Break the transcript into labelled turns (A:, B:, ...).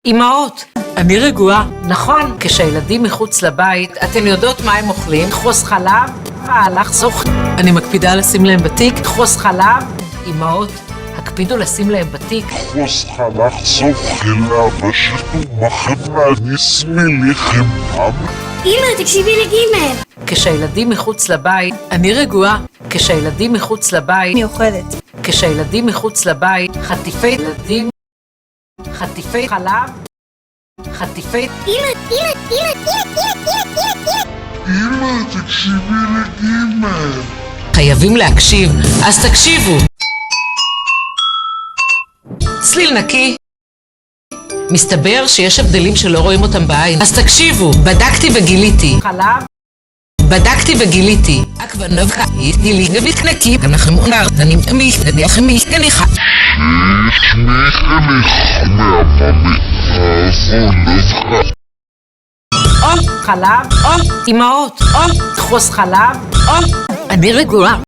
A: אמהות,
B: אני רגועה.
A: נכון, כשהילדים מחוץ לבית, אתן יודעות מה הם אוכלים? חוס חלב, לחסוך.
B: אני מקפידה לשים להם בתיק.
A: חוס חלב, אמהות, הקפידו לשים להם בתיק.
C: חוס חלב סוכלה בשטו מחנה נסמי לכם פעם.
D: אמא, תקשיבי לגימל.
A: כשהילדים מחוץ לבית,
B: אני רגועה.
A: כשהילדים מחוץ לבית,
D: אני אוכלת.
A: כשהילדים מחוץ לבית, חטיפי ילדים, חטיפי חלב, חטיפי...
C: אמא, תקשיבי לגימל.
A: חייבים להקשיב, אז תקשיבו. צליל נקי. מסתבר שיש הבדלים שלא רואים אותם בעין, אז תקשיבו. בדקתי וגיליתי. חלב. בדקתי וגיליתי. אקבנובקה, גילי גבית נקי. אנחנו מונר, אני גניחה.
C: שמך מהממי. נבחה.
A: חלב, אמהות, חוס חלב,
B: אני רגועה.